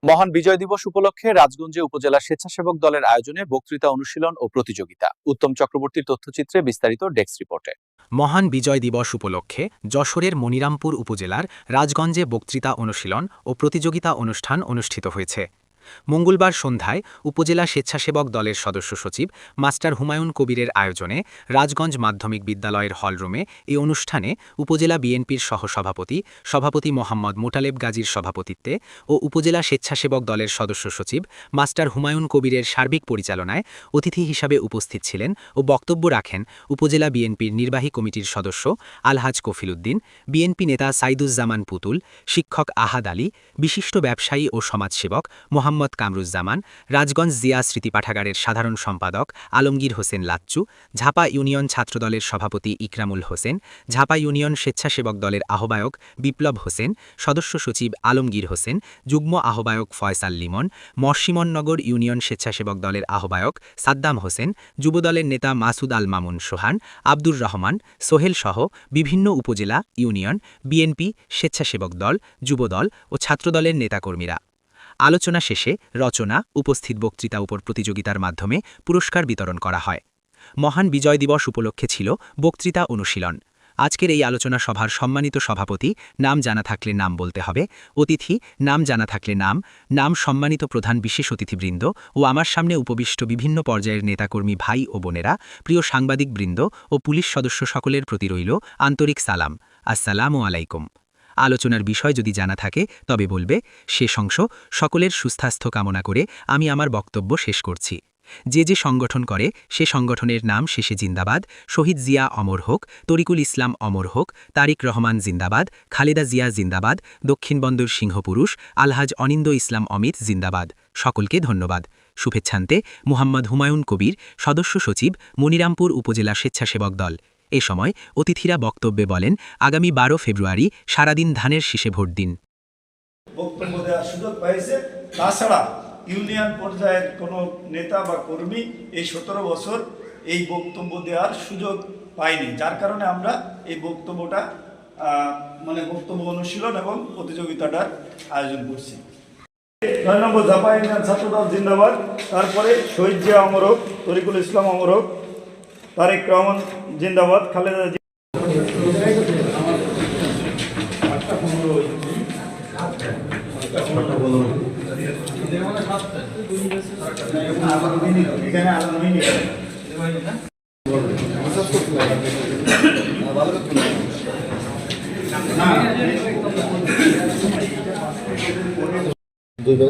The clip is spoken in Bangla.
মহান বিজয় দিবস উপলক্ষে রাজগঞ্জে উপজেলা স্বেচ্ছাসেবক দলের আয়োজনে বক্তৃতা অনুশীলন ও প্রতিযোগিতা। উত্তম চক্রবর্তীর তথ্যচিত্রে বিস্তারিত ডেস্ক রিপোর্টে। মহান বিজয় দিবস উপলক্ষে যশোরের মনিরামপুর উপজেলার রাজগঞ্জে বক্তৃতা অনুশীলন ও প্রতিযোগিতা অনুষ্ঠান অনুষ্ঠিত হয়েছে। মঙ্গলবার সন্ধ্যায় উপজেলা স্বেচ্ছাসেবক দলের সদস্য সচিব মাস্টার হুমায়ুন কবিরের আয়োজনে রাজগঞ্জ মাধ্যমিক বিদ্যালয়ের হলরুমে এই অনুষ্ঠানে উপজেলা বিএনপির সভাপতি মোহাম্মদ মোটালেব গাজীর সভাপতিত্বে ও উপজেলা স্বেচ্ছাসেবক দলের সদস্য সচিব মাস্টার হুমায়ুন কবিরের সার্বিক পরিচালনায় অতিথি হিসাবে উপস্থিত ছিলেন ও বক্তব্য রাখেন উপজেলা বিএনপির নির্বাহী কমিটির সদস্য আলহাজ কফিল উদ্দিন, বিএনপি নেতা সাইদুজ্জামান পুতুল, শিক্ষক আহাদ আলী, বিশিষ্ট ব্যবসায়ী ও সমাজসেবক মোহাম্মদ কামরুজ্জামান, রাজগঞ্জ জিয়া স্মৃতি পাঠাগারের সাধারণ সম্পাদক আলমগীর হোসেন লাচ্চু, ঝাপা ইউনিয়ন ছাত্রদলের সভাপতি ইকরামুল হোসেন, ঝাপা ইউনিয়ন স্বেচ্ছাসেবক দলের আহ্বায়ক বিপ্লব হোসেন, সদস্য সচিব আলমগীর হোসেন, যুগ্ম আহ্বায়ক ফয়সাল লিমন, মরসিমননগর ইউনিয়ন স্বেচ্ছাসেবক দলের আহ্বায়ক সাদ্দাম হোসেন, যুবদলের নেতা মাসুদ আল মামুন সোহান, আব্দুর রহমান, সোহেল সহ বিভিন্ন উপজেলা, ইউনিয়ন, বিএনপি, স্বেচ্ছাসেবক দল, যুবদল ও ছাত্রদলের নেতাকর্মীরা। আলোচনা শেষে রচনা, উপস্থিত বক্তৃতা উপর প্রতিযোগিতার মাধ্যমে পুরস্কার বিতরণ করা হয়। মহান বিজয় দিবস উপলক্ষে ছিল বক্তৃতা অনুশীলন। আজকের এই আলোচনা সভার সম্মানিত সভাপতি, নাম জানা থাকলে নাম বলতে হবে, অতিথি, নাম জানা থাকলে নাম সম্মানিত প্রধান বিশেষ অতিথিবৃন্দ ও আমার সামনে উপবিষ্ট বিভিন্ন পর্যায়ের নেতাকর্মী ভাই ও বোনেরা, প্রিয় সাংবাদিকবৃন্দ ও পুলিশ সদস্য সকলের প্রতি রইল আন্তরিক সালাম। আসসালামু আলাইকুম। আলোচনার বিষয় যদি জানা থাকে তবে বলবে, শেষ অংশ। সকলের সুস্বাস্থ্য কামনা করে আমি আমার বক্তব্য শেষ করছি। যে সংগঠন করে সে সংগঠনের নাম শেষে জিন্দাবাদ, শহীদ জিয়া অমর হোক, তরিকুল ইসলাম অমর হোক, তারিক রহমান জিন্দাবাদ, খালেদা জিয়া জিন্দাবাদ, দক্ষিণ বন্দর সিংহপুরুষ আলহাজ অনিন্দ ইসলাম অমিত জিন্দাবাদ। সকলকে ধন্যবাদ। শুভেচ্ছান্তে মুহাম্মদ হুমায়ুন কবির, সদস্য সচিব, মনিরামপুর উপজেলা স্বেচ্ছাসেবক দল। এ সময় অতিথিরা বক্তব্যে বলেন, আগামী 12 ফেব্রুয়ারি সারাদিন ধানের শীষে ভোট দিন। বক্তব্য দেওয়ার সুযোগ পাইছে। তাছাড়া ইউনিয়ন পর্যায়ের কোনো নেতা বা কর্মী এই 17 বছর এই বক্তব্য দেওয়ার সুযোগ পায়নি, যার কারণে আমরা এই বক্তব্যটা বক্তব্য অনুশীলন এবং প্রতিযোগিতাটার আয়োজন করছি। 9 নম্বর ঝাপা ইউনিয়ন ছাত্রদল জিন্দাবাদ। তারপরে শহীদ জিয়া অমর হোক, তরিকুল ইসলাম অমর হোক, তারিক রহমান জিন্দাবাদ, খালেদা জিয়া